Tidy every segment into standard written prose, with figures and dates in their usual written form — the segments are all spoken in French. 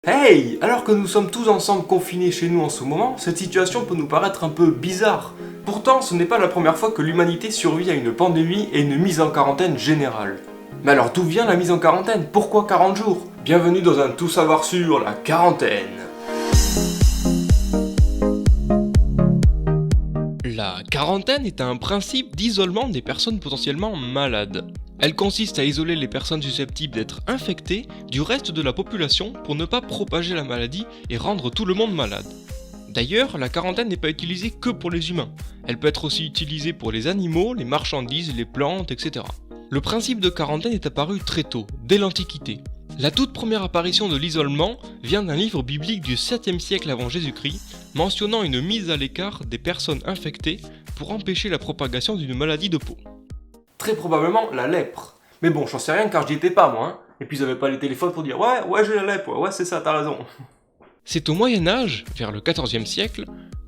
Hey! Alors que nous sommes tous ensemble confinés chez nous en ce moment, cette situation peut nous paraître un peu bizarre. Pourtant, ce n'est pas la première fois que l'humanité survit à une pandémie et une mise en quarantaine générale. Mais alors d'où vient la mise en quarantaine? Pourquoi 40 jours? Bienvenue dans un tout savoir sur la quarantaine. La quarantaine est un principe d'isolement des personnes potentiellement malades. Elle consiste à isoler les personnes susceptibles d'être infectées du reste de la population pour ne pas propager la maladie et rendre tout le monde malade. D'ailleurs, la quarantaine n'est pas utilisée que pour les humains. Elle peut être aussi utilisée pour les animaux, les marchandises, les plantes, etc. Le principe de quarantaine est apparu très tôt, dès l'Antiquité. La toute première apparition de l'isolement vient d'un livre biblique du 7e siècle avant Jésus-Christ, mentionnant une mise à l'écart des personnes infectées pour empêcher la propagation d'une maladie de peau. Très probablement la lèpre. Mais bon, j'en sais rien car j'y étais pas moi, hein. Et puis ils avaient pas les téléphones pour dire ouais j'ai la lèpre, ouais c'est ça, t'as raison. C'est au Moyen-Âge, vers le 14e siècle,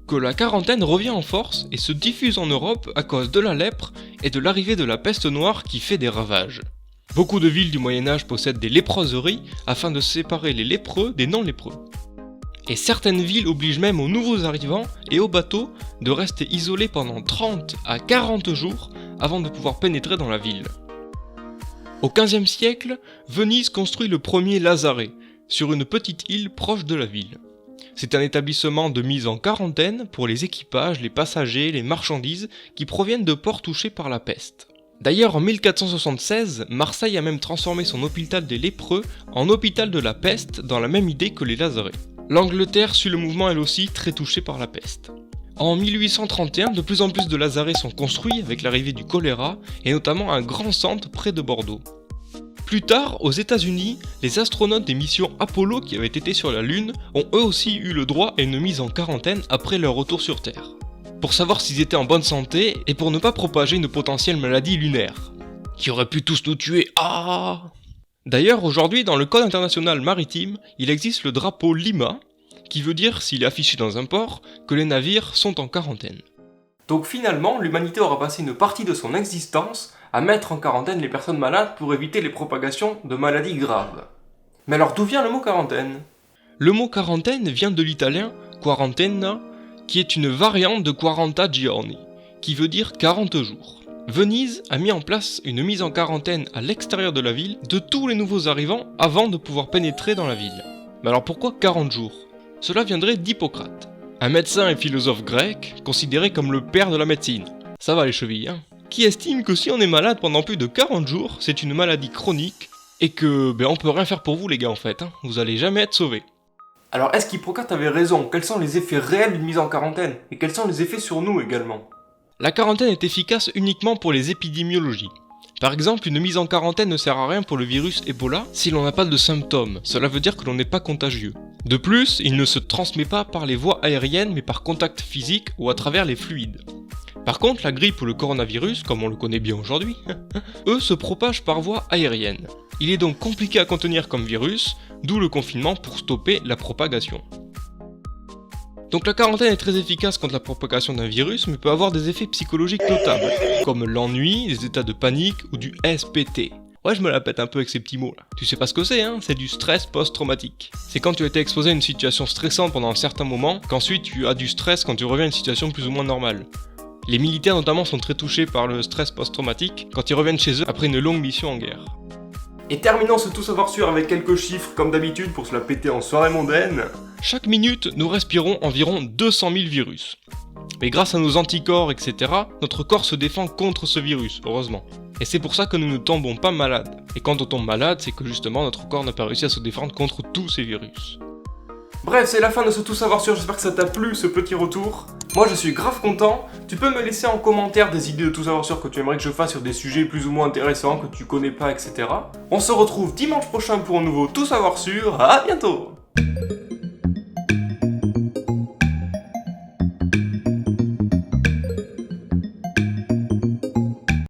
que la quarantaine revient en force et se diffuse en Europe à cause de la lèpre et de l'arrivée de la peste noire qui fait des ravages. Beaucoup de villes du Moyen-Âge possèdent des léproseries afin de séparer les lépreux des non-lépreux. Et certaines villes obligent même aux nouveaux arrivants et aux bateaux de rester isolés pendant 30 à 40 jours avant de pouvoir pénétrer dans la ville. Au XVe siècle, Venise construit le premier lazaret, sur une petite île proche de la ville. C'est un établissement de mise en quarantaine pour les équipages, les passagers, les marchandises qui proviennent de ports touchés par la peste. D'ailleurs, en 1476, Marseille a même transformé son hôpital des lépreux en hôpital de la peste dans la même idée que les lazarets. L'Angleterre suit le mouvement elle aussi très touchée par la peste. En 1831, de plus en plus de lazarets sont construits avec l'arrivée du choléra et notamment un grand centre près de Bordeaux. Plus tard, aux États-Unis, les astronautes des missions Apollo qui avaient été sur la Lune ont eux aussi eu le droit à une mise en quarantaine après leur retour sur Terre. Pour savoir s'ils étaient en bonne santé et pour ne pas propager une potentielle maladie lunaire. Qui aurait pu tous nous tuer, ah! D'ailleurs, aujourd'hui, dans le Code international maritime, il existe le drapeau Lima, qui veut dire, s'il est affiché dans un port, que les navires sont en quarantaine. Donc finalement, l'humanité aura passé une partie de son existence à mettre en quarantaine les personnes malades pour éviter les propagations de maladies graves. Mais alors d'où vient le mot quarantaine? Le mot quarantaine vient de l'italien quarantena, qui est une variante de quaranta giorni, qui veut dire 40 jours. Venise a mis en place une mise en quarantaine à l'extérieur de la ville de tous les nouveaux arrivants avant de pouvoir pénétrer dans la ville. Mais alors pourquoi 40 jours? Cela viendrait d'Hippocrate, un médecin et philosophe grec considéré comme le père de la médecine. Ça va les chevilles, hein? Qui estime que si on est malade pendant plus de 40 jours, c'est une maladie chronique et que on peut rien faire pour vous les gars en fait, hein. Vous allez jamais être sauvés. Alors est-ce qu'Hippocrate avait raison? Quels sont les effets réels d'une mise en quarantaine? Et quels sont les effets sur nous également? La quarantaine est efficace uniquement pour les épidémiologies. Par exemple, une mise en quarantaine ne sert à rien pour le virus Ebola si l'on n'a pas de symptômes, cela veut dire que l'on n'est pas contagieux. De plus, il ne se transmet pas par les voies aériennes mais par contact physique ou à travers les fluides. Par contre, la grippe ou le coronavirus, comme on le connaît bien aujourd'hui, eux se propagent par voie aérienne. Il est donc compliqué à contenir comme virus, d'où le confinement pour stopper la propagation. Donc la quarantaine est très efficace contre la propagation d'un virus, mais peut avoir des effets psychologiques notables, comme l'ennui, les états de panique ou du SPT. Ouais, je me la pète un peu avec ces petits mots là. Tu sais pas ce que c'est, hein? C'est du stress post-traumatique. C'est quand tu as été exposé à une situation stressante pendant un certain moment, qu'ensuite tu as du stress quand tu reviens à une situation plus ou moins normale. Les militaires notamment sont très touchés par le stress post-traumatique quand ils reviennent chez eux après une longue mission en guerre. Et terminons ce tout savoir sûr avec quelques chiffres comme d'habitude pour se la péter en soirée mondaine. Chaque minute, nous respirons environ 200 000 virus. Mais grâce à nos anticorps, etc., notre corps se défend contre ce virus, heureusement. Et c'est pour ça que nous ne tombons pas malades. Et quand on tombe malade, c'est que justement notre corps n'a pas réussi à se défendre contre tous ces virus. Bref, c'est la fin de ce tout savoir sûr, j'espère que ça t'a plu ce petit retour. Moi je suis grave content, tu peux me laisser en commentaire des idées de tout savoir sûr que tu aimerais que je fasse sur des sujets plus ou moins intéressants que tu connais pas, etc. On se retrouve dimanche prochain pour un nouveau tout savoir sûr, à bientôt.